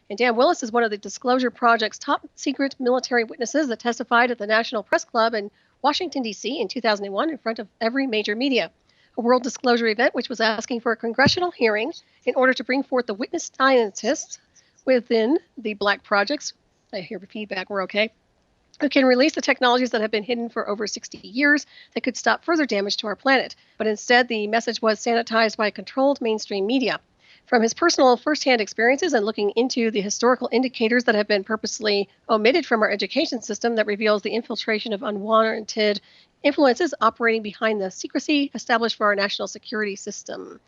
And Dan Willis is one of the Disclosure Project's top secret military witnesses that testified at the National Press Club in Washington, D.C. in 2001 in front of every major media. A world disclosure event which was asking for a congressional hearing in order to bring forth the witness scientists within the Black projects. I hear feedback, we're okay. Who can release the technologies that have been hidden for over 60 years that could stop further damage to our planet. But instead, the message was sanitized by controlled mainstream media. From his personal firsthand experiences and looking into the historical indicators that have been purposely omitted from our education system that reveals the infiltration of unwarranted influences operating behind the secrecy established for our national security system.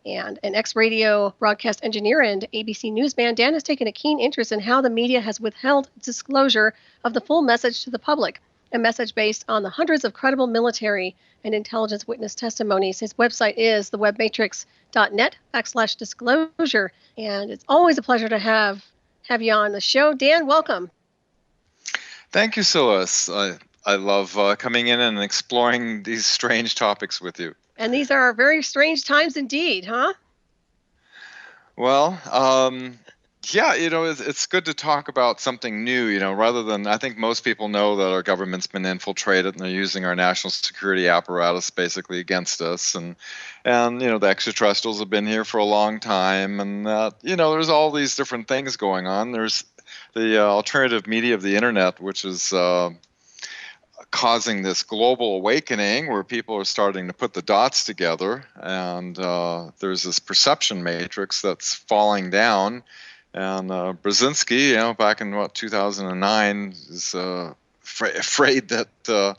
And an ex-radio broadcast engineer and ABC newsman, Dan has taken a keen interest in how the media has withheld disclosure of the full message to the public, a message based on the hundreds of credible military and intelligence witness testimonies. His website is thewebmatrix.net/disclosure. And it's always a pleasure to have you on the show. Dan, welcome. Thank you, Silas. I love coming in and exploring these strange topics with you. And these are very strange times indeed, huh? Well, yeah, it's good to talk about something new, rather than, I think most people know that our government's been infiltrated and they're using our national security apparatus basically against us. And the extraterrestrials have been here for a long time. And, there's all these different things going on. There's the alternative media of the internet, which is causing this global awakening where people are starting to put the dots together, and there's this perception matrix that's falling down. And Brzezinski, back in 2009, is afraid that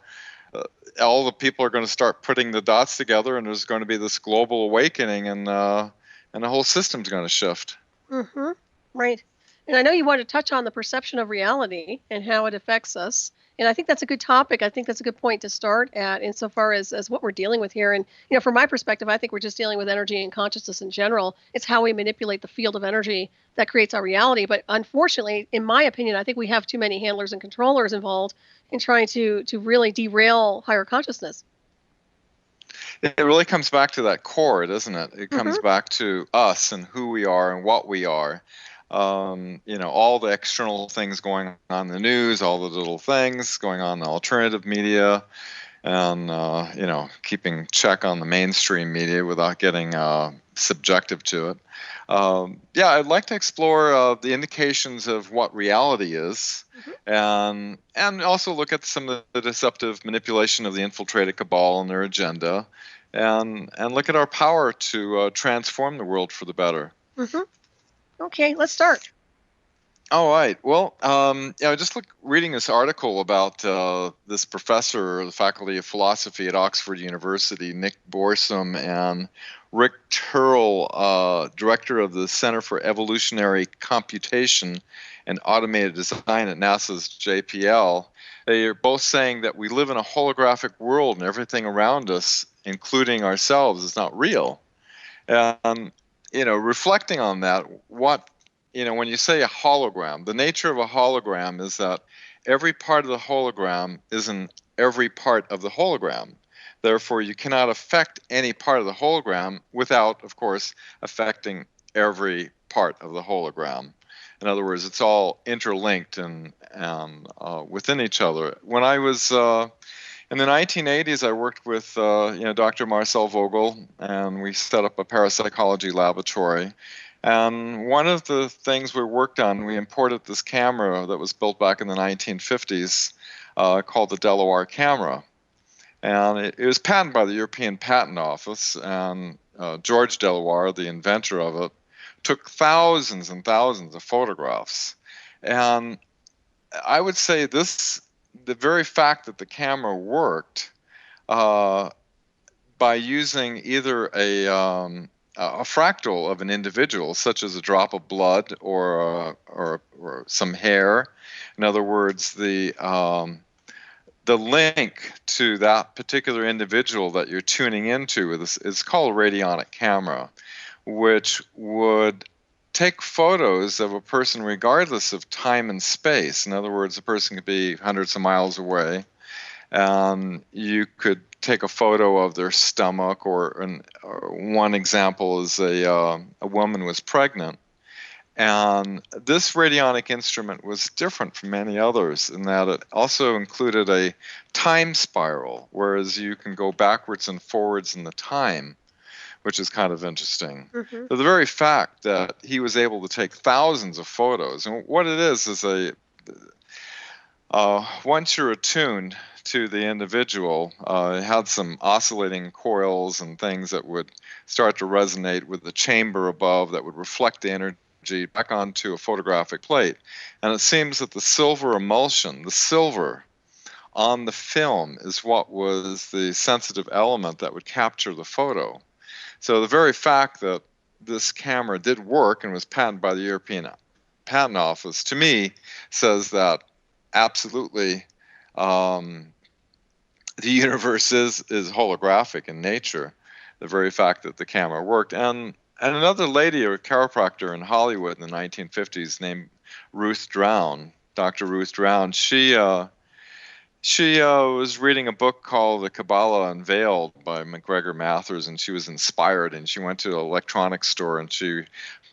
all the people are going to start putting the dots together, and there's going to be this global awakening, and the whole system's going to shift. Mm-hmm. Right. And I know you want to touch on the perception of reality and how it affects us. And I think that's a good topic. I think that's a good point to start at insofar as what we're dealing with here. And, from my perspective, I think we're just dealing with energy and consciousness in general. It's how we manipulate the field of energy that creates our reality. But unfortunately, in my opinion, I think we have too many handlers and controllers involved in trying to really derail higher consciousness. It really comes back to that core, doesn't it? It comes back to us and who we are and what we are. All the external things going on in the news, all the little things going on in the alternative media, and, keeping check on the mainstream media without getting subjective to it. I'd like to explore the indications of what reality is, and also look at some of the deceptive manipulation of the infiltrated cabal and their agenda, and look at our power to transform the world for the better. Mm-hmm. Okay, let's start. All right. Well, just reading this article about this professor of the Faculty of Philosophy at Oxford University, Nick Borsum, and Rick Turrell, director of the Center for Evolutionary Computation and Automated Design at NASA's JPL. They are both saying that we live in a holographic world and everything around us, including ourselves, is not real. And reflecting on that, when you say a hologram, the nature of a hologram is that every part of the hologram is in every part of the hologram. Therefore, you cannot affect any part of the hologram without, of course, affecting every part of the hologram. In other words, it's all interlinked and within each other. When I was in the 1980s, I worked with Dr. Marcel Vogel, and we set up a parapsychology laboratory. And one of the things we worked on, we imported this camera that was built back in the 1950s called the Delaware camera. And it was patented by the European Patent Office, and George Delaware, the inventor of it, took thousands and thousands of photographs. And I would say the very fact that the camera worked by using either a fractal of an individual, such as a drop of blood or some hair. In other words, the link to that particular individual that you're tuning into is called a radionic camera, which would take photos of a person regardless of time and space. In other words, a person could be hundreds of miles away, and you could take a photo of their stomach, or one example is a woman was pregnant, And this radionic instrument was different from many others in that it also included a time spiral, whereas you can go backwards and forwards in the time, which is kind of interesting. Mm-hmm. So the very fact that he was able to take thousands of photos, and what it is once you're attuned to the individual, it had some oscillating coils and things that would start to resonate with the chamber above that would reflect the energy back onto a photographic plate. And it seems that the silver emulsion, the silver on the film, is what was the sensitive element that would capture the photo. So the very fact that this camera did work and was patented by the European Patent Office, to me, says that absolutely the universe is holographic in nature. The very fact that the camera worked. And another lady, a chiropractor in Hollywood in the 1950s named Ruth Drown, Dr. Ruth Drown, she was reading a book called The Kabbalah Unveiled by MacGregor Mathers, and she was inspired, and she went to an electronics store and she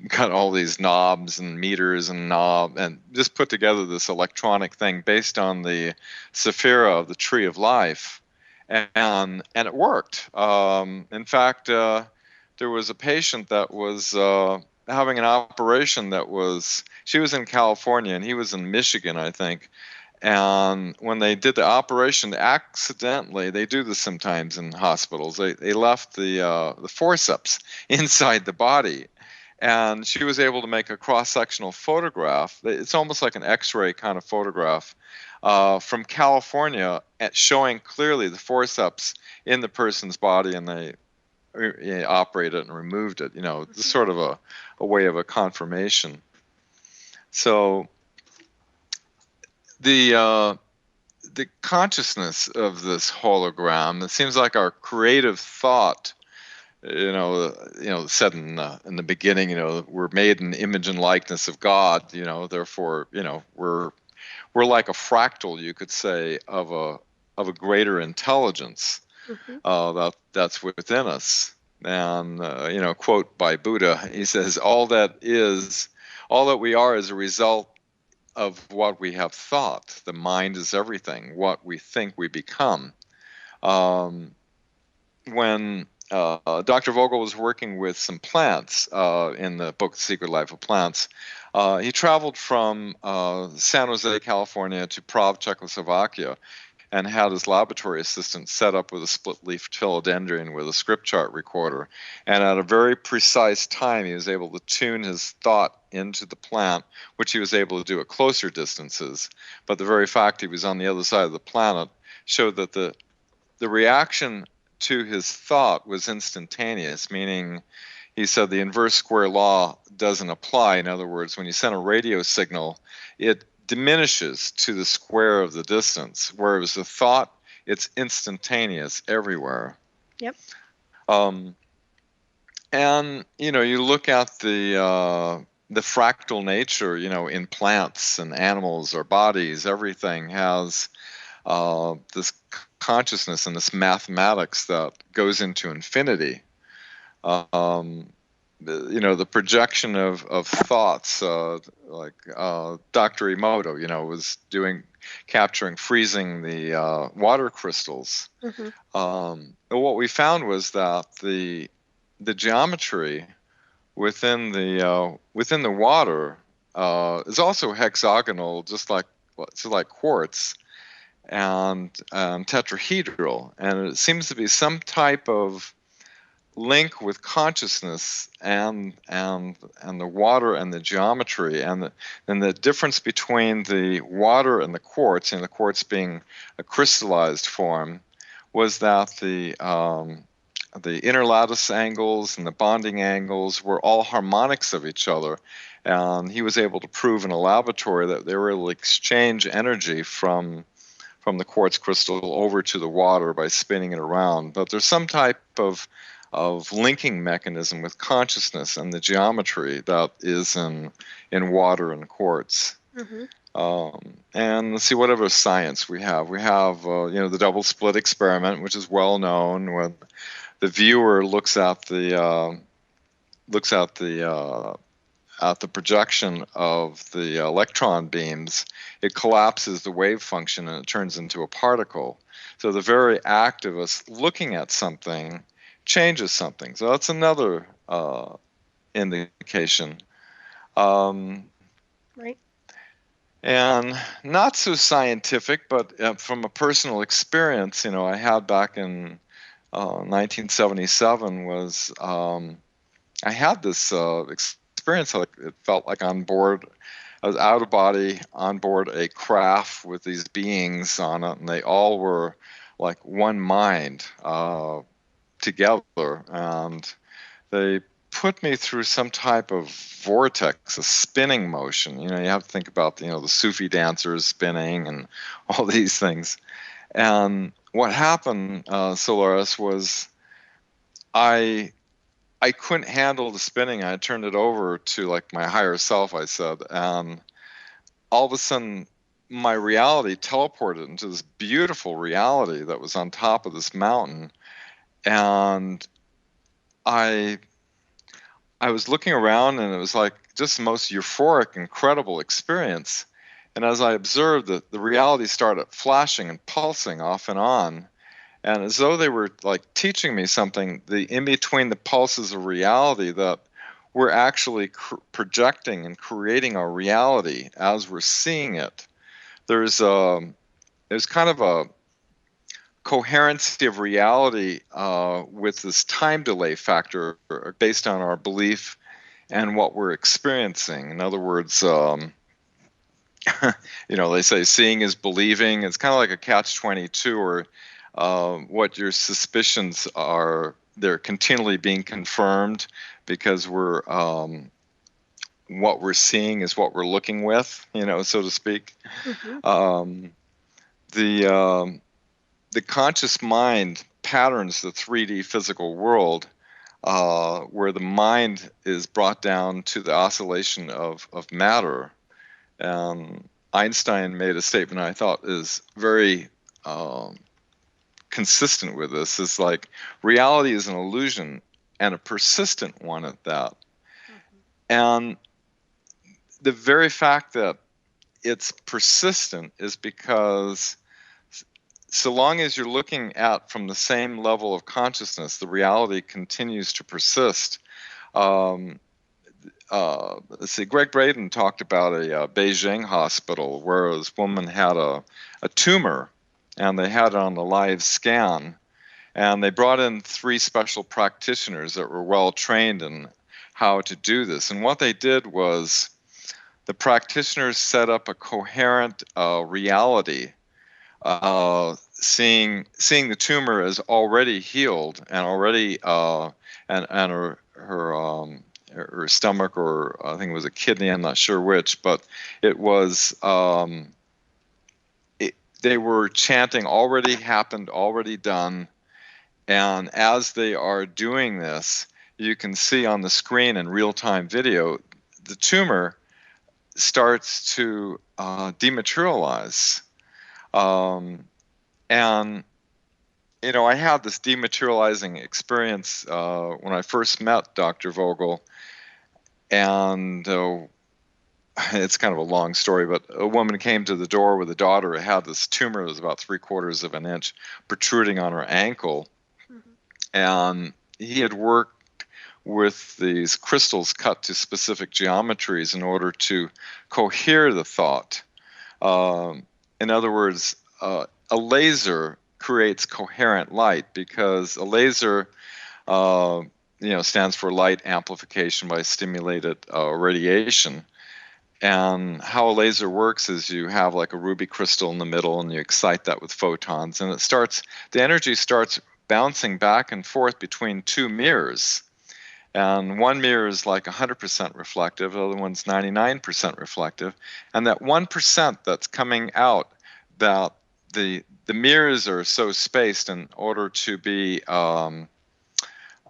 got all these knobs and meters and and just put together this electronic thing based on the Sephira of the Tree of Life, and it worked. In fact, there was a patient that was having an operation she was in California and he was in Michigan, I think. And when they did the operation, accidentally, they do this sometimes in hospitals, they left the forceps inside the body. And she was able to make a cross-sectional photograph. It's almost like an X-ray kind of photograph from California, showing clearly the forceps in the person's body, and they operated it and removed it. It's sort of a way of a confirmation. So the consciousness of this hologram, it seems like our creative thought, said in the beginning, we're made in the image and likeness of God, therefore, we're like a fractal, you could say, of a greater intelligence. Mm-hmm. That's within us. And quote by Buddha, he says, all that we are is a result of what we have thought. The mind is everything. What we think, we become. When Dr. Vogel was working with some plants in the book The Secret Life of Plants, he traveled from San Jose, California to Prague, Czechoslovakia, and had his laboratory assistant set up with a split-leaf philodendron with a script chart recorder. And at a very precise time, he was able to tune his thought into the plant, which he was able to do at closer distances. But the very fact he was on the other side of the planet showed that the reaction to his thought was instantaneous, meaning he said the inverse square law doesn't apply. In other words, when you send a radio signal, it diminishes to the square of the distance, whereas the thought, it's instantaneous everywhere. Yep. And you look at the fractal nature, in plants and animals or bodies, everything has this consciousness and this mathematics that goes into infinity. The projection of thoughts, like Dr. Emoto, was capturing, freezing the water crystals. Mm-hmm. What we found was that the geometry within the water is also hexagonal, just like quartz, and tetrahedral, and it seems to be some type of link with consciousness and the water and the geometry, and the difference between the water and the quartz, and the quartz being a crystallized form, was that the inner lattice angles and the bonding angles were all harmonics of each other, and he was able to prove in a laboratory that they were able to exchange energy from the quartz crystal over to the water by spinning it around. But there's some type of linking mechanism with consciousness and the geometry that is in water and quartz. Mm-hmm. And let's see, what other science we have. We have the double split experiment, which is well known, when the viewer looks at the at the projection of the electron beams, it collapses the wave function and it turns into a particle. So the very act of us looking at something changes something. So that's another indication. Right. And not so scientific, but from a personal experience, I had back in 1977 was I had this experience. Like it felt like I was out of body on board a craft with these beings on it, and they all were like one mind together, and they put me through some type of vortex, a spinning motion. You have to think about the Sufi dancers spinning and all these things. And what happened, Solaris, was I couldn't handle the spinning. I turned it over to like my higher self, I said, and all of a sudden my reality teleported into this beautiful reality that was on top of this mountain. And I was looking around, and it was like just the most euphoric, incredible experience. And as I observed it, the reality started flashing and pulsing off and on. And as though they were like teaching me something, in between the pulses of reality, that we're actually projecting and creating our reality as we're seeing it. There's kind of a coherency of reality with this time delay factor based on our belief and what we're experiencing. In other words, they say seeing is believing. It's kind of like a catch-22, or what your suspicions are, they're continually being confirmed because what we're seeing is what we're looking with, so to speak. Mm-hmm. The conscious mind patterns the 3D physical world, where the mind is brought down to the oscillation of matter. Einstein made a statement I thought is very consistent with this. Is like reality is an illusion, and a persistent one at that. Mm-hmm. And the very fact that it's persistent is because so long as you're looking at from the same level of consciousness, the reality continues to persist. Let's see, Greg Braden talked about a Beijing hospital where this woman had a tumor, and they had it on a live scan. And they brought in 3 special practitioners that were well trained in how to do this. And what they did was the practitioners set up a coherent reality, seeing the tumor as already healed and already and her stomach, or I think it was a kidney, I'm not sure which, but it was they were chanting already happened, already done. And as they are doing this, you can see on the screen in real-time video, the tumor starts to dematerialize. And, I had this dematerializing experience when I first met Dr. Vogel. And it's kind of a long story, but a woman came to the door with a daughter who had this tumor that was about 3/4 of an inch protruding on her ankle. Mm-hmm. And he had worked with these crystals cut to specific geometries in order to cohere the thought. In other words, a laser creates coherent light, because a laser stands for light amplification by stimulated radiation. And how a laser works is you have like a ruby crystal in the middle, and you excite that with photons, and the energy starts bouncing back and forth between 2 mirrors. And one mirror is like 100% reflective, the other one's 99% reflective. And that 1% that's coming out, that the mirrors are so spaced in order to be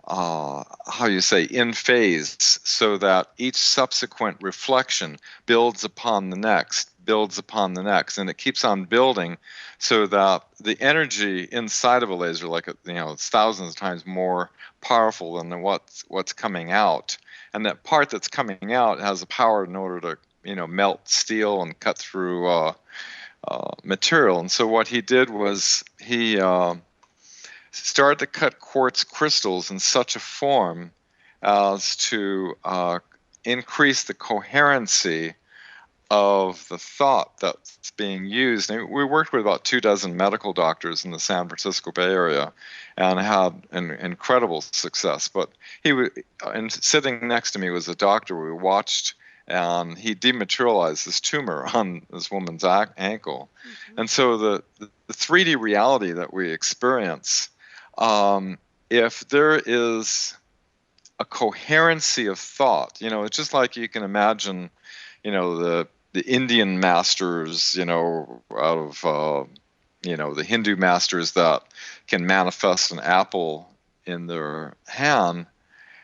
how you say, in phase, so that each subsequent reflection builds upon the next, and it keeps on building, so that the energy inside of a laser, like it's thousands of times more powerful than what's coming out, and that part that's coming out has the power in order to melt steel and cut through material. And so what he did was he started to cut quartz crystals in such a form as to increase the coherency of the thought that's being used. And we worked with about 24 medical doctors in the San Francisco Bay Area and had an incredible success. But and sitting next to me was a doctor we watched, and he dematerialized this tumor on this woman's ankle. Mm-hmm. And so the 3D reality that we experience, if there is a coherency of thought, it's just like you can imagine, the Indian masters, out of, the Hindu masters that can manifest an apple in their hand,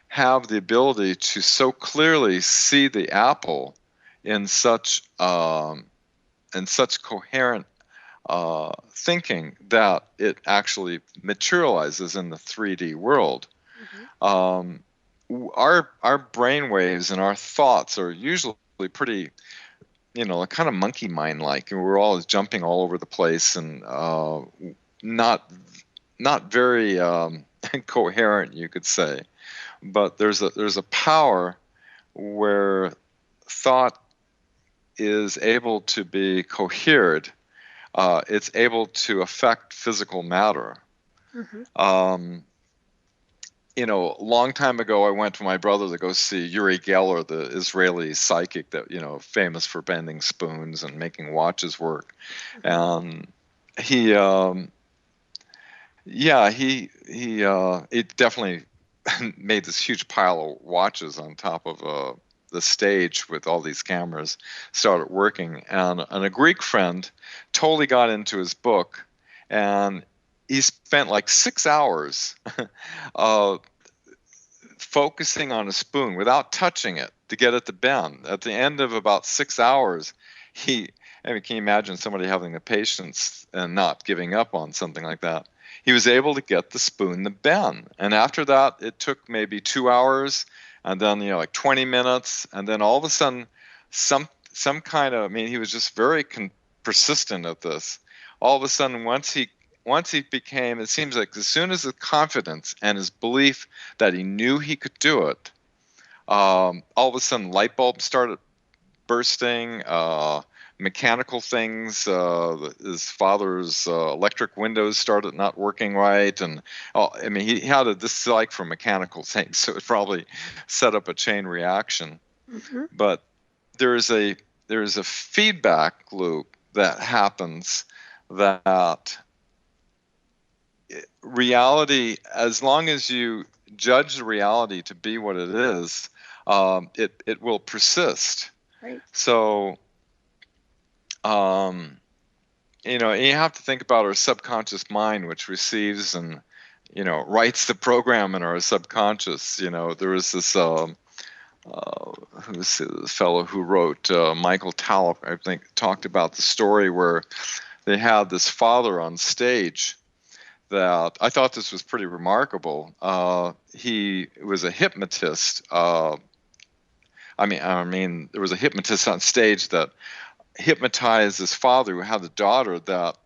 have the ability to so clearly see the apple in such coherent thinking that it actually materializes in the 3D world. Mm-hmm. Our brain waves and our thoughts are usually pretty, kind of monkey mind like, and we're always jumping all over the place and not very coherent, you could say. But there's a power where thought is able to be cohered. It's able to affect physical matter. Mm-hmm. A long time ago, I went with my brother to go see Uri Geller, the Israeli psychic that, famous for bending spoons and making watches work. And he definitely made this huge pile of watches on top of the stage with all these cameras, started working. And a Greek friend totally got into his book, and he spent like 6 hours focusing on a spoon without touching it to get it to bend. At the end of about 6 hours, can you imagine somebody having the patience and not giving up on something like that? He was able to get the spoon to bend. And after that, it took maybe 2 hours, and then, like 20 minutes. And then all of a sudden, some kind of, he was just very persistent at this. All of a sudden, once he became, it seems like as soon as his confidence and his belief that he knew he could do it, all of a sudden light bulbs started bursting, mechanical things, his father's electric windows started not working right, and he had a dislike for mechanical things, so it probably set up a chain reaction. Mm-hmm. But there's a feedback loop that happens, that reality, as long as you judge the reality to be what it is, it will persist. Right. So you have to think about our subconscious mind, which receives and, writes the program in our subconscious. There was this who's the fellow who wrote, Michael Talbot, I think, talked about the story where they had this father on stage that I thought this was pretty remarkable. He was a hypnotist. There was a hypnotist on stage that hypnotized his father, who had a daughter, that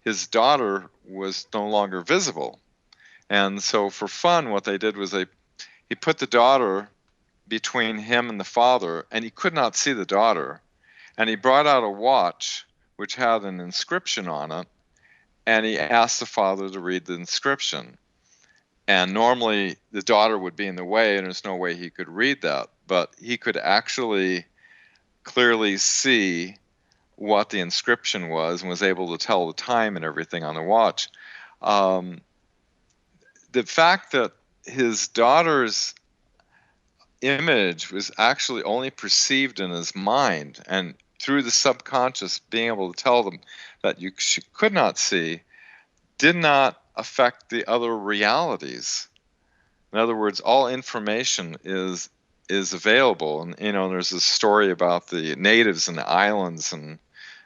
his daughter was no longer visible. And so for fun, what they did was he put the daughter between him and the father, and he could not see the daughter. And he brought out a watch which had an inscription on it, and he asked the father to read the inscription. And normally the daughter would be in the way, and there's no way he could read that. But he could actually clearly see what the inscription was and was able to tell the time and everything on the watch. The fact that his daughter's image was actually only perceived in his mind, and through the subconscious being able to tell them that she could not see, did not affect the other realities. In other words, all information is available. And there's this story about the natives in the islands and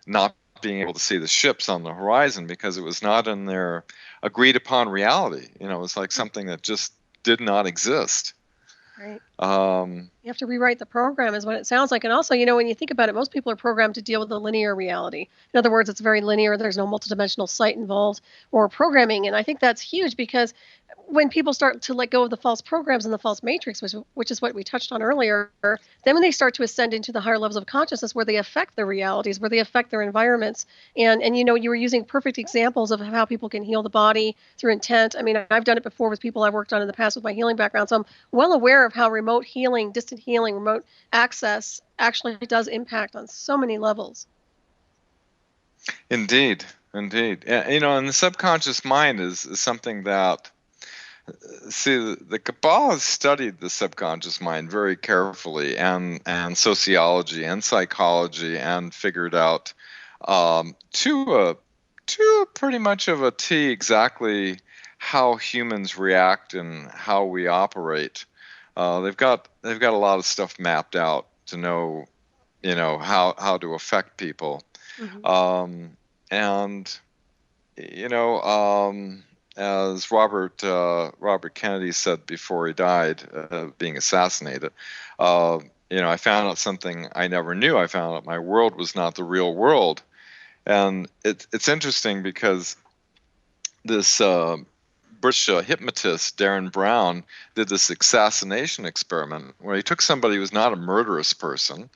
not being able to see the ships on the horizon because it was not in their agreed upon reality. It was like something that just did not exist. Right. You have to rewrite the program is what it sounds like. And also, when you think about it, most people are programmed to deal with a linear reality. In other words, it's very linear. There's no multidimensional sight involved or programming. And I think that's huge because when people start to let go of the false programs and the false matrix, which is what we touched on earlier, then when they start to ascend into the higher levels of consciousness where they affect their realities, where they affect their environments. And you were using perfect examples of how people can heal the body through intent. I mean, I've done it before with people I've worked on in the past with my healing background. So I'm well aware of how remote healing, distant healing, remote access actually does impact on so many levels. Indeed. And the subconscious mind is something that, see, the Kabbalah has studied the subconscious mind very carefully, and sociology and psychology, and figured out to pretty much of a T exactly how humans react and how we operate. They've got a lot of stuff mapped out to know, how to affect people. Mm-hmm. As Robert Kennedy said before he died, being assassinated, I found out something I never knew. I found out my world was not the real world. And it's interesting because this British hypnotist, Darren Brown, did this assassination experiment where he took somebody who was not a murderous person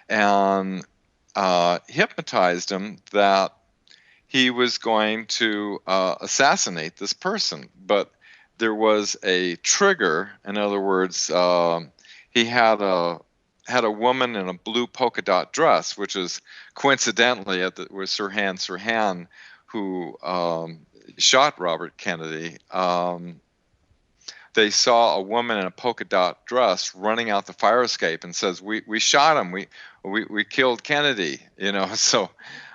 and hypnotized him that he was going to assassinate this person. But there was a trigger. In other words, he had a woman in a blue polka dot dress, which is coincidentally was Sirhan Sirhan, who shot Robert Kennedy. They saw a woman in a polka dot dress running out the fire escape and says, "We shot him. We killed Kennedy." So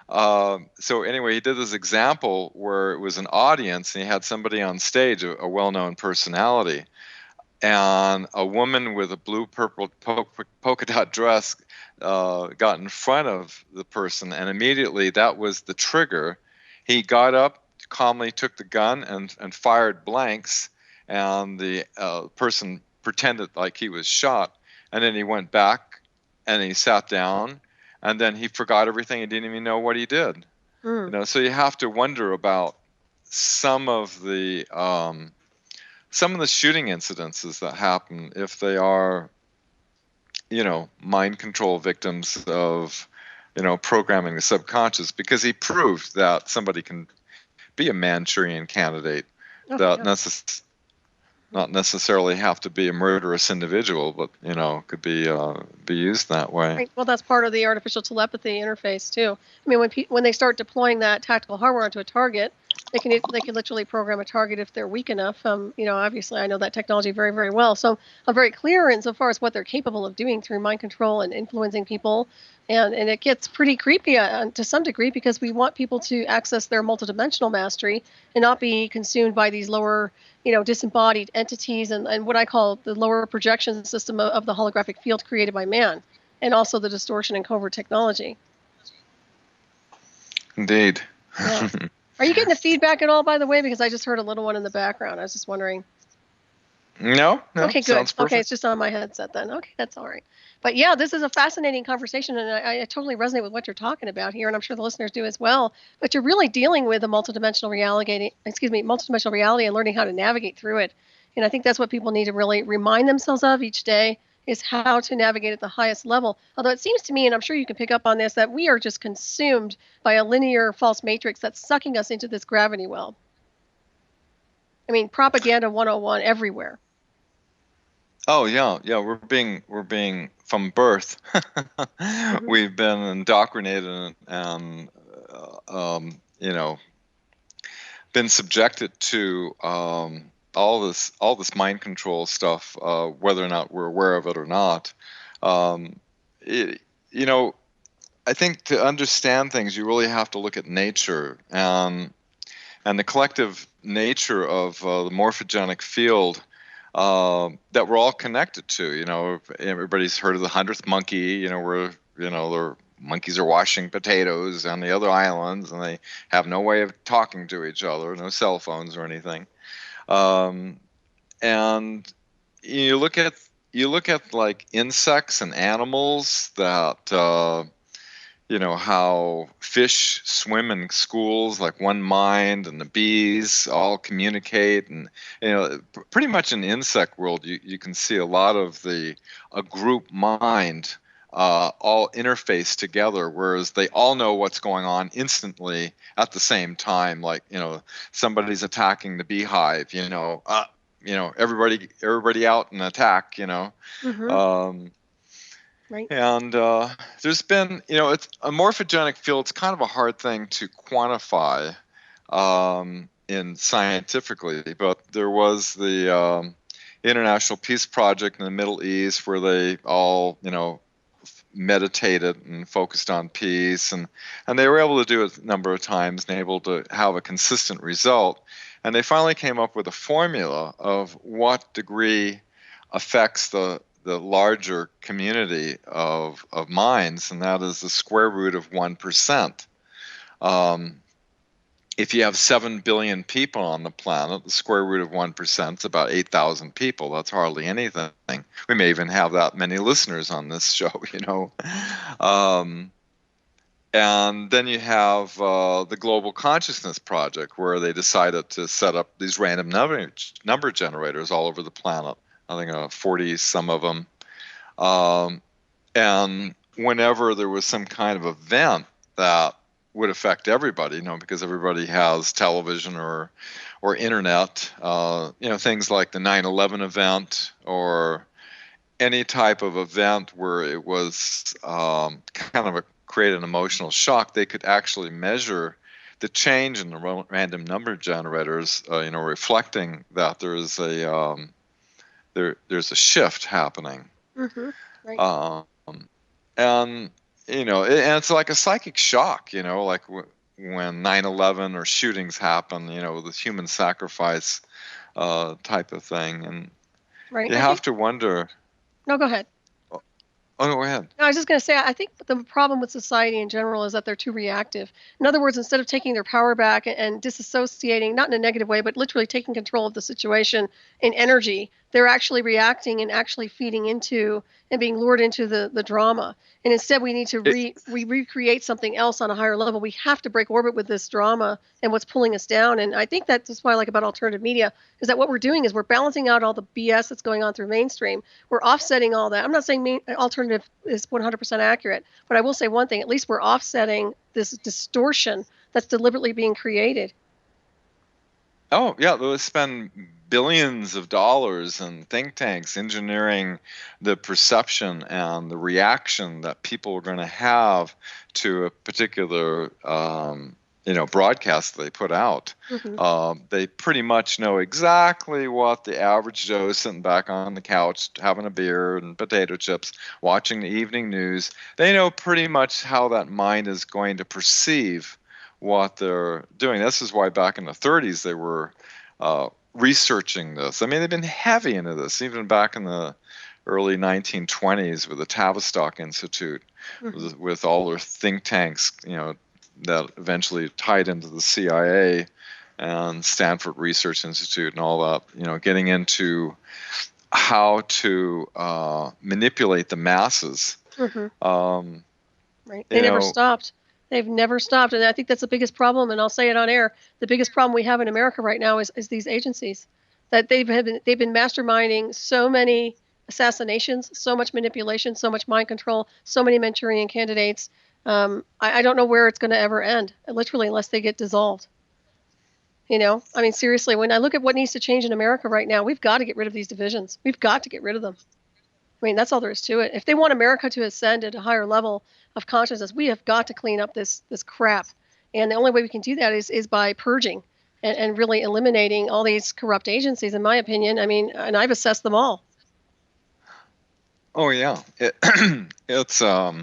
anyway, he did this example where it was an audience and he had somebody on stage, a well-known personality, and a woman with a blue-purple polka dot dress got in front of the person, and immediately that was the trigger. He got up, calmly took the gun and fired blanks, and the person pretended like he was shot, and then he went back and he sat down. And then he forgot everything. He didn't even know what he did. So you have to wonder about some of the shooting incidences that happen if they are, mind control victims of, programming the subconscious. Because he proved that somebody can be a Manchurian candidate, not necessarily have to be a murderous individual, but could be used that way. Right. Well, that's part of the artificial telepathy interface too. I mean, when they start deploying that tactical hardware onto a target, they can literally program a target if they're weak enough. Obviously, I know that technology very, very well, so I'm very clear insofar as what they're capable of doing through mind control and influencing people. And it gets pretty creepy to some degree because we want people to access their multidimensional mastery and not be consumed by these lower, disembodied entities and what I call the lower projection system of the holographic field created by man, and also the distortion and covert technology. Indeed. Yeah. Are you getting the feedback at all, by the way? Because I just heard a little one in the background. I was just wondering. No. Okay, good. Sounds perfect. Okay, it's just on my headset then. Okay, that's all right. But yeah, this is a fascinating conversation, and I totally resonate with what you're talking about here, and I'm sure the listeners do as well. But you're really dealing with a multidimensional reality and learning how to navigate through it. And I think that's what people need to really remind themselves of each day, is how to navigate at the highest level. Although it seems to me, and I'm sure you can pick up on this, that we are just consumed by a linear false matrix that's sucking us into this gravity well. I mean, propaganda 101 everywhere. Oh yeah. We're being from birth. Mm-hmm. We've been indoctrinated and been subjected to all this mind control stuff, whether or not we're aware of it or not. I think to understand things, you really have to look at nature and the collective nature of the morphogenic field. that we're all connected to. You know, everybody's heard of the 100th monkey, you know, where, you know, the monkeys are washing potatoes on the other islands and they have no way of talking to each other, no cell phones or anything. And you look at like insects and animals that, you know, how fish swim in schools like one mind, and the bees all communicate, and, you know, pretty much in the insect world you can see a lot of a group mind all interface together, whereas they all know what's going on instantly at the same time. Like, you know, somebody's attacking the beehive, you know, everybody out and attack, you know. Mm-hmm. Right. And there's been, you know, it's a morphogenic field. It's kind of a hard thing to quantify in scientifically, but there was the International Peace Project in the Middle East where they all, you know, meditated and focused on peace, and they were able to do it a number of times and able to have a consistent result. And they finally came up with a formula of what degree affects the larger community of minds, and that is the square root of 1%. If you have 7 billion people on the planet, the square root of 1% is about 8,000 people. That's hardly anything. We may even have that many listeners on this show, you know. And then you have the Global Consciousness Project, where they decided to set up these random number generators all over the planet. I think 40 some of them. And whenever there was some kind of event that would affect everybody, you know, because everybody has television or internet, you know, things like the 9/11 event or any type of event where it was kind of create an emotional shock, they could actually measure the change in the random number generators, you know, reflecting that there's a shift happening. Mm-hmm. Right. And, you know, and it's like a psychic shock, you know, like when 9/11 or shootings happen, you know, this human sacrifice type of thing. And Right. you have to wonder. No, go ahead. Oh, go ahead. No, I was just going to say, I think the problem with society in general is that they're too reactive. In other words, instead of taking their power back and disassociating, not in a negative way, but literally taking control of the situation in energy, they're actually reacting and actually feeding into and being lured into the drama. And instead, we need to recreate something else on a higher level. We have to break orbit with this drama and what's pulling us down. And I think that's what I like about alternative media, is that what we're doing is we're balancing out all the BS that's going on through mainstream. We're offsetting all that. I'm not saying alternative is 100% accurate, but I will say one thing: at least we're offsetting this distortion that's deliberately being created. Oh, yeah, they'll spend billions of dollars in think tanks engineering the perception and the reaction that people are going to have to a particular you know, broadcast they put out. Mm-hmm. They pretty much know exactly what the average Joe sitting back on the couch having a beer and potato chips watching the evening news, they know pretty much how that mind is going to perceive what they're doing. This is why back in the 30s they were researching this. I mean, they've been heavy into this, even back in the early 1920s with the Tavistock Institute, mm-hmm. with all their think tanks, you know, that eventually tied into the CIA and Stanford Research Institute and all that, you know, getting into how to manipulate the masses. Mm-hmm. Right. They never stopped. They've never stopped. And I think that's the biggest problem, and I'll say it on air. The biggest problem we have in America right now is these agencies, that they've been masterminding so many assassinations, so much manipulation, so much mind control, so many Manchurian candidates. I don't know where it's going to ever end, literally, unless they get dissolved. You know, I mean, seriously, when I look at what needs to change in America right now, we've got to get rid of these divisions. We've got to get rid of them. I mean, that's all there is to it. If they want America to ascend at a higher level of consciousness, we have got to clean up this crap. And the only way we can do that is by purging and really eliminating all these corrupt agencies, in my opinion. I mean, and I've assessed them all. Oh, yeah. It's, yeah,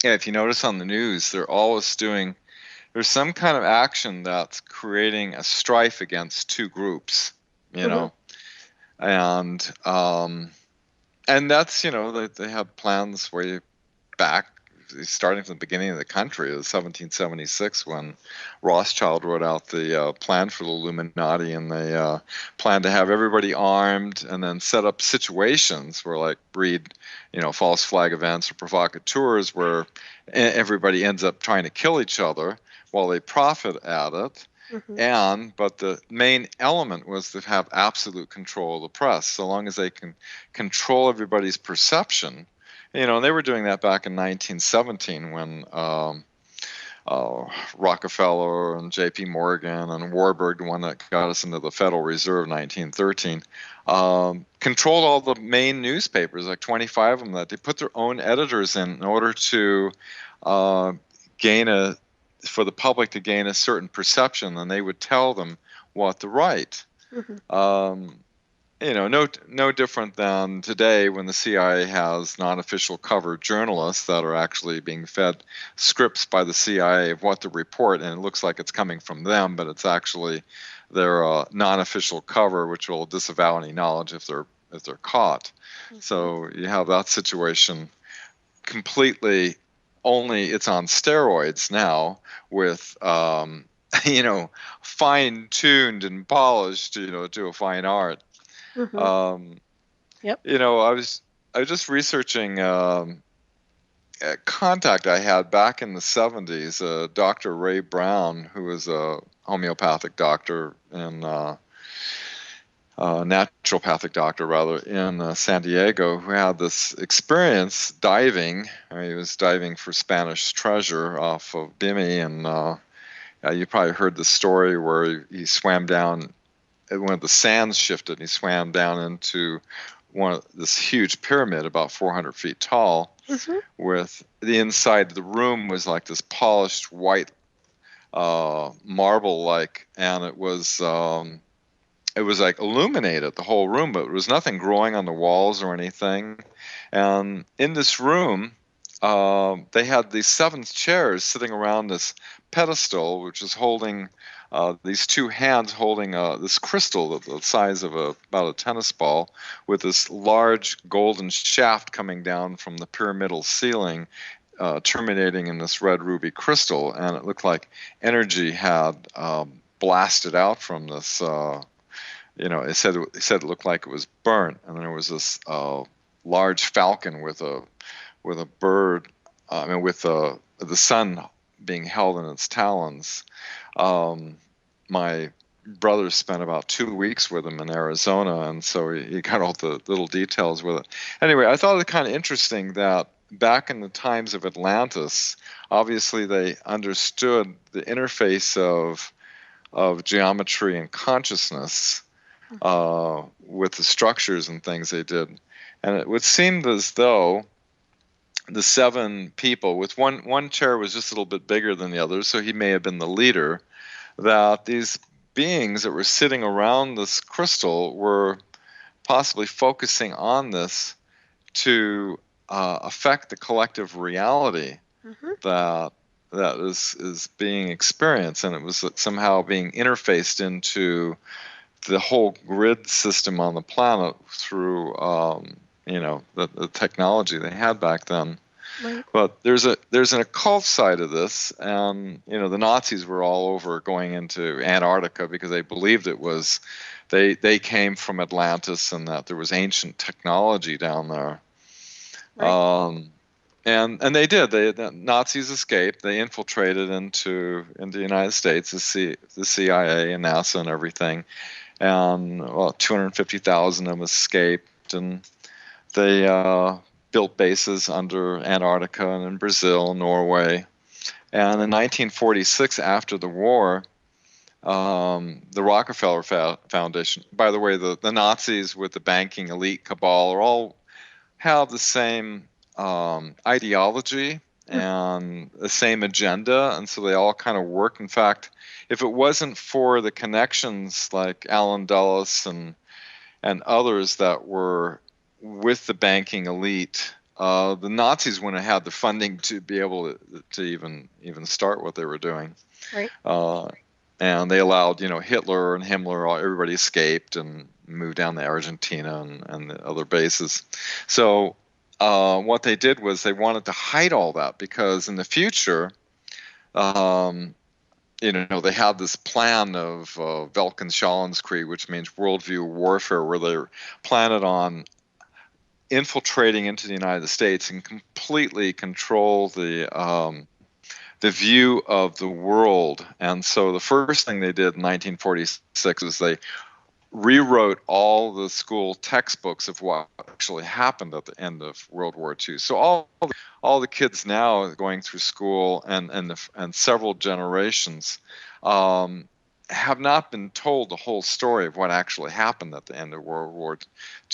if you notice on the news, they're always there's some kind of action that's creating a strife against two groups, you know. and that's, they had plans way back, starting from the beginning of the country. It was 1776 when Rothschild wrote out the plan for the Illuminati, and they planned to have everybody armed and then set up situations where, like, breed, false flag events or provocateurs where everybody ends up trying to kill each other while they profit at it. But the main element was to have absolute control of the press. So long as they can control everybody's perception, and they were doing that back in 1917 when Rockefeller and J.P. Morgan and Warburg, the one that got us into the Federal Reserve in 1913, controlled all the main newspapers, like 25 of them, that they put their own editors in order to for the public to gain a certain perception, and they would tell them what to write. No different than today when the CIA has non-official cover journalists that are actually being fed scripts by the CIA of what to report, and it looks like it's coming from them, but it's actually their non-official cover, which will disavow any knowledge if they're caught. So you have that situation completely. Only it's on steroids now with, fine-tuned and polished, to a fine art. Yep. I was just researching a contact I had back in the 70s, Dr. Ray Brown, who was a homeopathic doctor and naturopathic doctor, rather, in San Diego, who had this experience diving. He was diving for Spanish treasure off of Bimini, and you probably heard the story where he swam down, when the sands shifted, and he swam down into this huge pyramid about 400 feet tall, with the inside of the room was like this polished white marble-like, and it was like illuminated, the whole room, but there was nothing growing on the walls or anything. And in this room, they had these 7 chairs sitting around this pedestal, which is holding these 2 hands holding this crystal the size of about a tennis ball, with this large golden shaft coming down from the pyramidal ceiling, terminating in this red ruby crystal. And it looked like energy had blasted out from this. It said it looked like it was burnt, and there was this large falcon with a bird, with the sun being held in its talons. My brother spent about 2 weeks with him in Arizona, and so he got all the little details with it. Anyway, I thought it kind of interesting that back in the times of Atlantis, obviously they understood the interface of geometry and consciousness with the structures and things they did. And it would seem as though the 7 people, with one chair was just a little bit bigger than the others, so he may have been the leader, that these beings that were sitting around this crystal were possibly focusing on this to affect the collective reality that is being experienced, and it was somehow being interfaced into the whole grid system on the planet through the technology they had back then. Right. But there's an occult side of this, and the Nazis were all over going into Antarctica because they believed it was they came from Atlantis and that there was ancient technology down there. Right. And they did. The Nazis escaped. They infiltrated into the United States, the CIA and NASA and everything. And 250,000 of them escaped, and they built bases under Antarctica and in Brazil, Norway. And in 1946, after the war, the Rockefeller Foundation, by the way, the Nazis with the banking elite cabal are all have the same ideology and the same agenda, and so they all kind of work. In fact, if it wasn't for the connections like Alan Dulles and others that were with the banking elite, the Nazis wouldn't have had the funding to be able to even start what they were doing. Right. And they allowed, Hitler and Himmler, everybody escaped, and moved down to Argentina and the other bases. So what they did was they wanted to hide all that, because in the future, they had this plan of Weltanschauungskrieg, which means worldview warfare, where they're planning on infiltrating into the United States and completely control the view of the world. And so the first thing they did in 1946 is they rewrote all the school textbooks of what actually happened at the end of World War II. So all the kids now going through school and several generations have not been told the whole story of what actually happened at the end of World War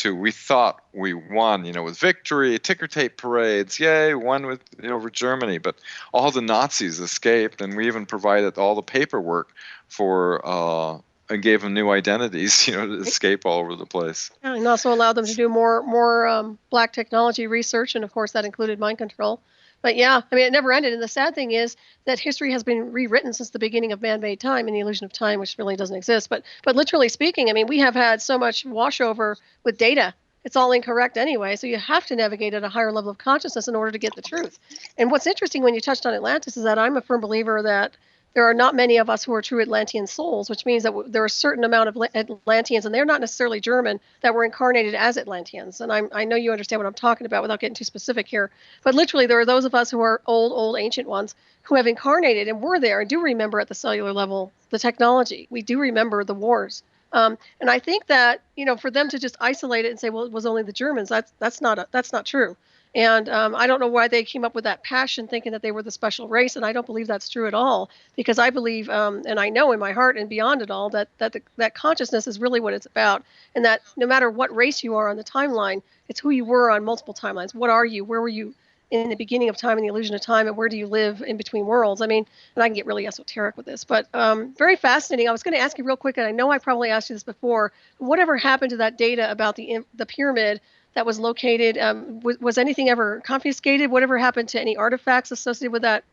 II. We thought we won, with victory, ticker tape parades, yay, won over Germany, but all the Nazis escaped, and we even provided all the paperwork for and gave them new identities, to escape all over the place. Yeah, and also allowed them to do more black technology research, and of course that included mind control. But yeah, it never ended. And the sad thing is that history has been rewritten since the beginning of man-made time and the illusion of time, which really doesn't exist. But literally speaking, we have had so much washover with data. It's all incorrect anyway. So you have to navigate at a higher level of consciousness in order to get the truth. And what's interesting when you touched on Atlantis is that I'm a firm believer that there are not many of us who are true Atlantean souls, which means that there are a certain amount of Atlanteans, and they're not necessarily German, that were incarnated as Atlanteans. And I know you understand what I'm talking about without getting too specific here. But literally, there are those of us who are old ancient ones who have incarnated and were there and do remember at the cellular level the technology. We do remember the wars. And I think that, for them to just isolate it and say, well, it was only the Germans, that's not true. And I don't know why they came up with that passion thinking that they were the special race, and I don't believe that's true at all, because I believe, and I know in my heart and beyond it all, that consciousness is really what it's about, and that no matter what race you are on the timeline, it's who you were on multiple timelines. What are you? Where were you in the beginning of time and the illusion of time, and where do you live in between worlds? And I can get really esoteric with this, but very fascinating. I was going to ask you real quick, and I know I probably asked you this before, whatever happened to that data about the pyramid that was located? Was anything ever confiscated? Whatever happened to any artifacts associated with that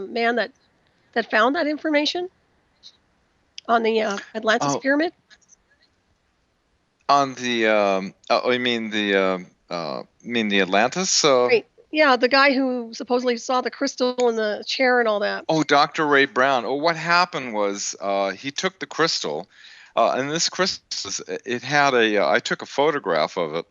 man that found that information on the Atlantis pyramid? On the you mean the Atlantis? Right. Yeah, the guy who supposedly saw the crystal in the chair and all that. Oh, Dr. Ray Brown. Oh, what happened was he took the crystal, and this crystal, it had I took a photograph of it.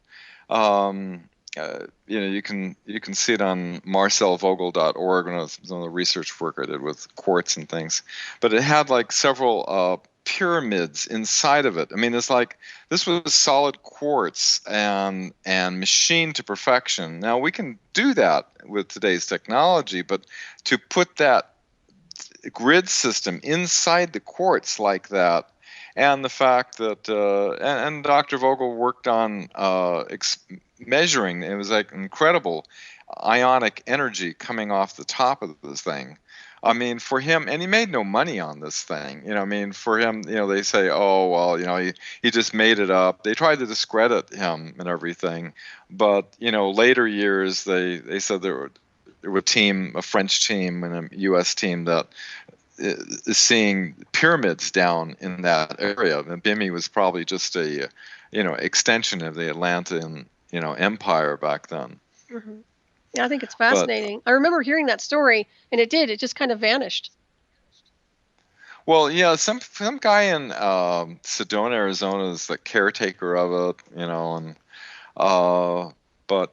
You can see it on marcelvogel.org, and some of the research work I did with quartz and things. But it had like several pyramids inside of it. It's like this was solid quartz and machined to perfection. Now we can do that with today's technology, but to put that grid system inside the quartz like that, and the fact that and Dr. Vogel worked on measuring, it was like incredible ionic energy coming off the top of this thing. For him, and he made no money on this thing. For him, they say, oh, well, he just made it up. They tried to discredit him and everything. But, later years, they said there were a French team and a U.S. team that is seeing pyramids down in that area. And Bimini was probably just a, extension of the Atlantean, empire back then. Mm-hmm. Yeah, I think it's fascinating. I remember hearing that story, and it just kind of vanished. Well, yeah, some guy in Sedona, Arizona is the caretaker of it, but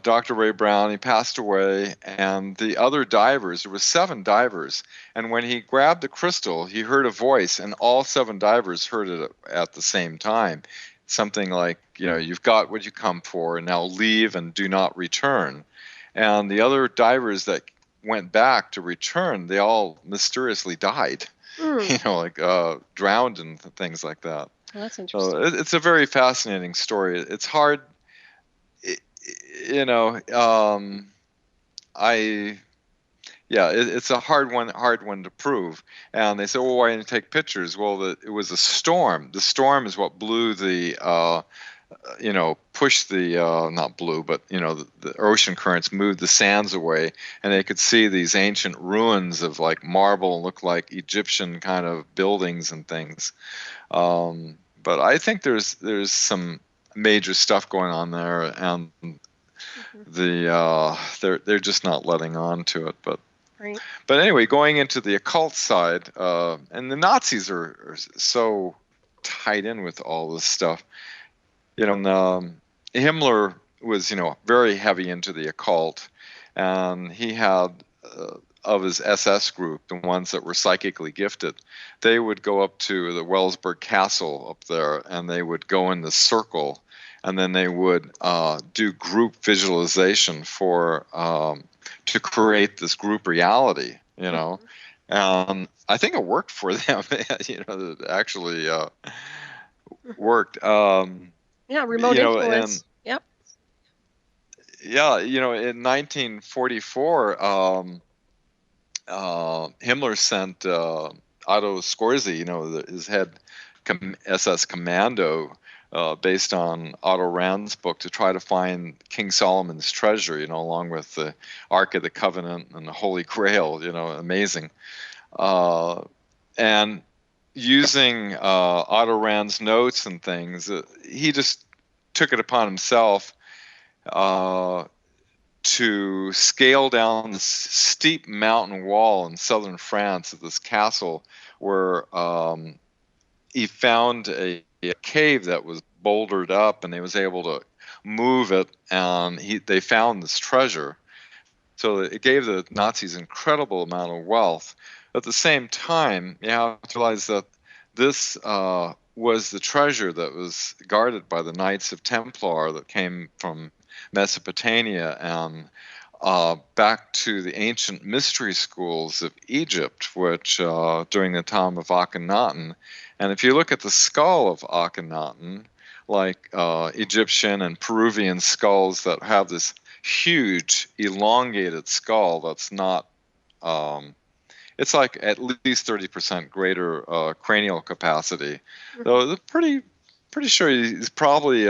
Dr. Ray Brown, he passed away, and the other divers, there were 7 divers, and when he grabbed the crystal, he heard a voice, and all 7 divers heard it at the same time. Something like, you've got what you come for, and now leave and do not return. And the other divers that went back to return, they all mysteriously died, drowned and things like that. Oh, that's interesting. So it's a very fascinating story. It's hard, it's a hard one to prove. And they say, well, why didn't you take pictures? Well, it was a storm. The storm is what blew pushed not blew, but, the ocean currents moved the sands away, and they could see these ancient ruins of like marble and look like Egyptian kind of buildings and things. but I think there's some major stuff going on there, and they're just not letting on to it. Right. But anyway, going into the occult side, and the Nazis are so tied in with all this stuff. And, Himmler was, very heavy into the occult, and he had of his SS group, the ones that were psychically gifted, they would go up to the Wellsburg Castle up there, and they would go in the circle, and then they would do group visualization for to create this group reality, And I think it worked for them. It actually worked. Remote influence. Yep. Yeah, in 1944, Himmler sent Otto Scorzy, his head SS commando, based on Otto Rand's book, to try to find King Solomon's treasure, along with the Ark of the Covenant and the Holy Grail, amazing. And using Otto Rand's notes and things, he just took it upon himself to scale down this steep mountain wall in southern France at this castle, where he found a cave that was bouldered up, and they was able to move it, and they found this treasure. So it gave the Nazis incredible amount of wealth. At the same time, you have to realize that this was the treasure that was guarded by the Knights of Templar that came from Mesopotamia and back to the ancient mystery schools of Egypt, which during the time of Akhenaten. And if you look at the skull of Akhenaten, like Egyptian and Peruvian skulls that have this huge elongated skull that's not, it's like at least 30% greater cranial capacity. So they're pretty sure he's probably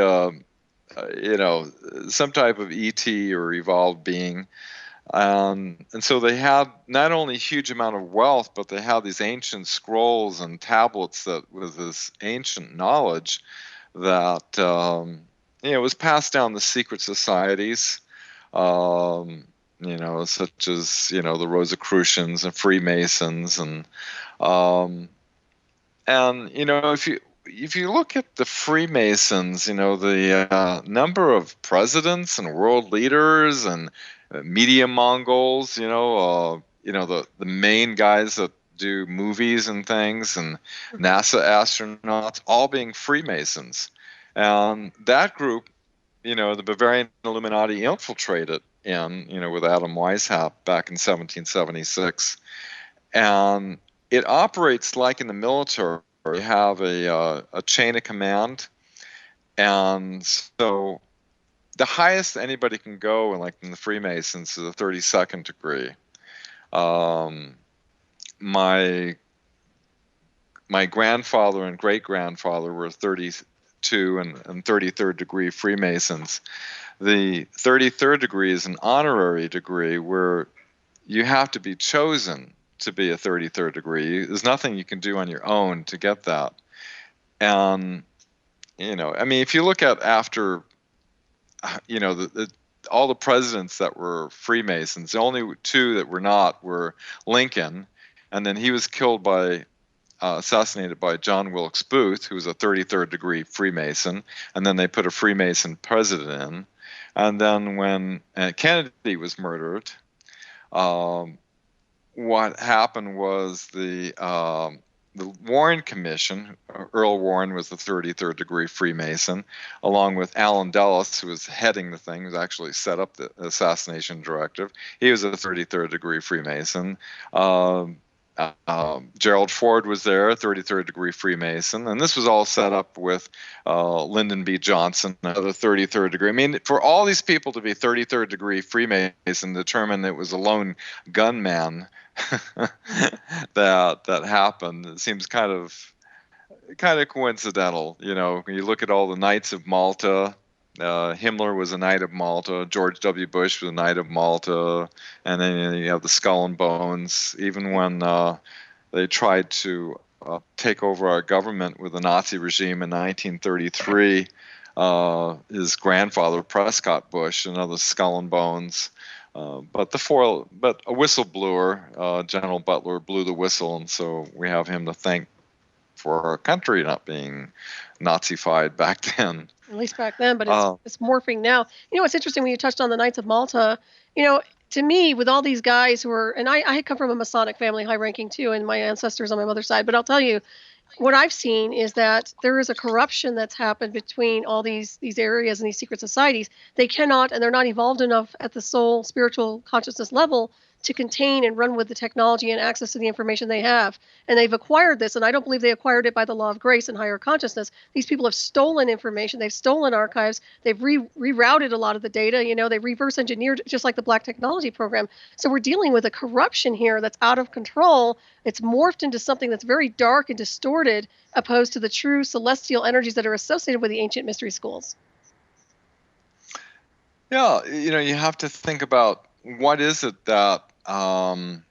some type of ET or evolved being. And so they had not only a huge amount of wealth, but they had these ancient scrolls and tablets that with this ancient knowledge that was passed down the secret societies, such as the Rosicrucians and Freemasons, and if you look at the Freemasons, the number of presidents and world leaders and media Mongols, the main guys that do movies and things, and NASA astronauts, all being Freemasons. And that group, the Bavarian Illuminati infiltrated with Adam Weishaupt back in 1776. And it operates like in the military. You have a chain of command, and so the highest anybody can go, like in the Freemasons, is a 32nd degree. My grandfather and great grandfather were 32 and 33rd degree Freemasons. The 33rd degree is an honorary degree where you have to be chosen to be a 33rd degree. There's nothing you can do on your own to get that. And, if you look at after, all the presidents that were Freemasons, the only two that were not were Lincoln, and then he was killed assassinated by John Wilkes Booth, who was a 33rd degree Freemason, and then they put a Freemason president in. And then when Kennedy was murdered, what happened was the Warren Commission, Earl Warren was the 33rd degree Freemason, along with Allen Dulles, who was heading the thing, who actually set up the assassination directive. He was a 33rd degree Freemason. Gerald Ford was there, 33rd degree Freemason, and this was all set up with Lyndon B. Johnson, another 33rd degree. I mean, for all these people to be 33rd degree Freemason determined it was a lone gunman that happened. It seems kind of coincidental, When you look at all the Knights of Malta. Himmler was a Knight of Malta. George W. Bush was a Knight of Malta. And then you have the Skull and Bones. Even when they tried to take over our government with the Nazi regime in 1933. His grandfather, Prescott Bush, another skull and bones. But a whistleblower, General Butler, blew the whistle, and so we have him to thank for our country not being Nazified back then. At least back then, but it's morphing now. It's interesting when you touched on the Knights of Malta. To me, with all these guys who are, and I come from a Masonic family, high ranking too, and my ancestors on my mother's side, but I'll tell you, what I've seen is that there is a corruption that's happened between all these areas and these secret societies. They cannot, and they're not evolved enough at the soul spiritual consciousness level to contain and run with the technology and access to the information they have. And they've acquired this, and I don't believe they acquired it by the law of grace and higher consciousness. These people have stolen information. They've stolen archives. They've rerouted a lot of the data. They reverse engineered, just like the Black Technology Program. So we're dealing with a corruption here that's out of control. It's morphed into something that's very dark and distorted, opposed to the true celestial energies that are associated with the ancient mystery schools. Yeah, you have to think about what is it that the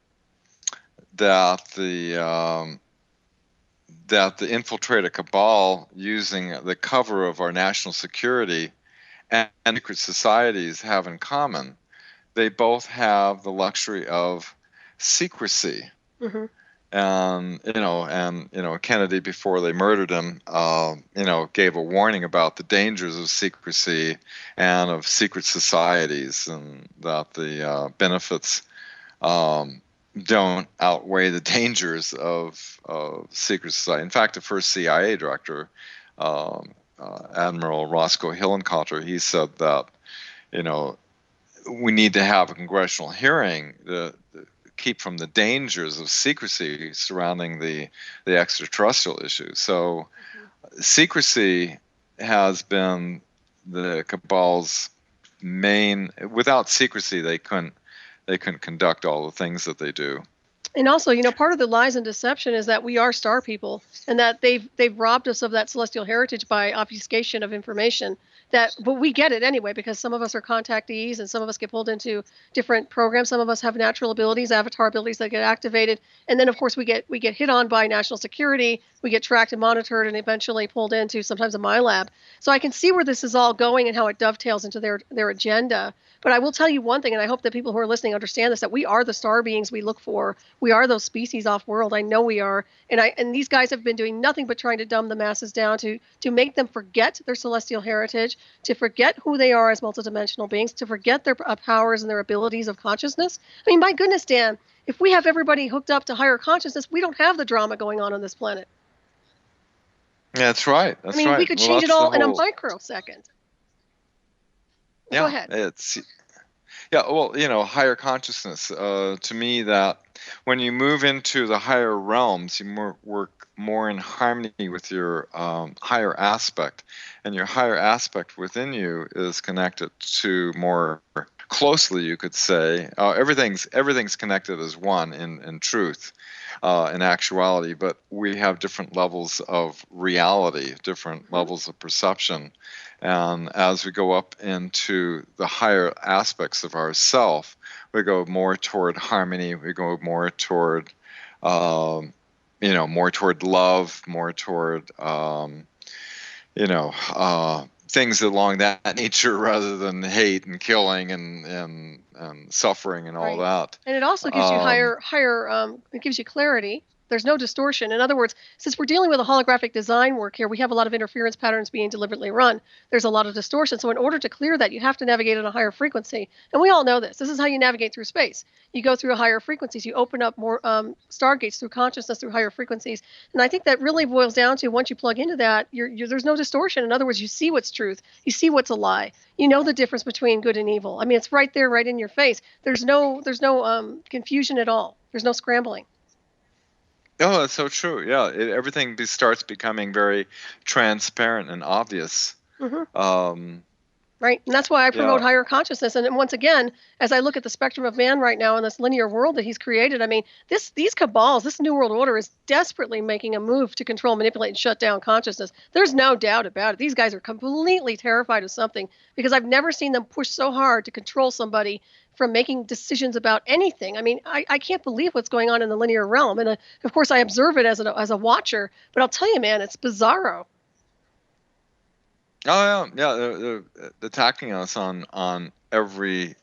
infiltrated cabal, using the cover of our national security and secret societies, have in common. They both have the luxury of secrecy. Mm-hmm. And Kennedy, before they murdered him, gave a warning about the dangers of secrecy and of secret societies, and that the benefits don't outweigh the dangers of secret society. In fact, the first CIA director, Admiral Roscoe Hillenkotter, he said that, we need to have a congressional hearing to keep from the dangers of secrecy surrounding the extraterrestrial issue. So secrecy has been the cabal's main. Without secrecy, they couldn't conduct all the things that they do. And also, part of the lies and deception is that we are star people, and that they've robbed us of that celestial heritage by obfuscation of information. But we get it anyway, because some of us are contactees and some of us get pulled into different programs. Some of us have natural abilities, avatar abilities that get activated. And then, of course, we get hit on by national security. We get tracked and monitored and eventually pulled into sometimes a MyLab. So I can see where this is all going and how it dovetails into their agenda. But I will tell you one thing, and I hope that people who are listening understand this, that we are the star beings we look for. We are those species off-world. I know we are. And these guys have been doing nothing but trying to dumb the masses down, to make them forget their celestial heritage, to forget who they are as multidimensional beings, to forget their powers and their abilities of consciousness. I mean, my goodness, Dan, if we have everybody hooked up to higher consciousness, we don't have the drama going on this planet. Yeah, that's right. That's right. We could change it all in a microsecond. Yeah, go ahead. Higher consciousness. To me, that when you move into the higher realms, you work more in harmony with your higher aspect, and your higher aspect within you is connected to more closely, you could say. Everything's connected as one in truth, in actuality, but we have different levels of reality, different levels of perception. And as we go up into the higher aspects of ourself, we go more toward harmony. We go more toward, more toward love, more toward, things along that nature, rather than hate and killing and suffering and all that. And it also gives you higher. It gives you clarity. There's no distortion. In other words, since we're dealing with a holographic design work here, we have a lot of interference patterns being deliberately run. There's a lot of distortion. So in order to clear that, you have to navigate at a higher frequency. And we all know this. This is how you navigate through space. You go through higher frequencies. You open up more stargates through consciousness, through higher frequencies. And I think that really boils down to, once you plug into that, there's no distortion. In other words, you see what's truth. You see what's a lie. You know the difference between good and evil. I mean, it's right there, right in your face. There's no confusion at all. There's no scrambling. Oh, that's so true. Yeah, everything starts becoming very transparent and obvious. Mm-hmm. Right. And that's why I promote Yeah. higher consciousness. And then once again, as I look at the spectrum of man right now in this linear world that he's created, I mean, these cabals, this New World Order is desperately making a move to control, manipulate, and shut down consciousness. There's no doubt about it. These guys are completely terrified of something because I've never seen them push so hard to control somebody from making decisions about anything. I mean, I can't believe what's going on in the linear realm. And of course, I observe it as a watcher. But I'll tell you, man, it's bizarro. Oh yeah, they're attacking us on every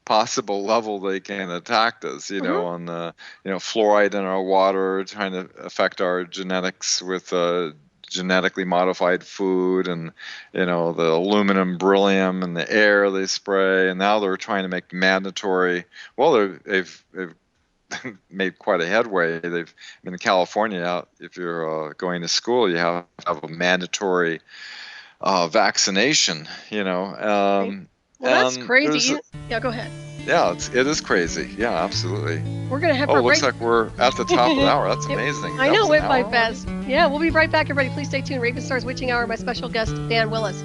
possible level they can attack us. On the fluoride in our water, trying to affect our genetics with genetically modified food, and the aluminum, beryllium in the air they spray, and now they're trying to make mandatory. Well, they've made quite a headway. In California, if you're going to school, you have a mandatory vaccination, Right. Well, that's crazy. Yeah, go ahead. Yeah, it is crazy. Yeah, absolutely. We're going to have it looks like we're at the top of the hour. That's amazing. I know, it went by fast. Yeah, we'll be right back, everybody. Please stay tuned. Ravenstar's Witching Hour, my special guest, Dan Willis.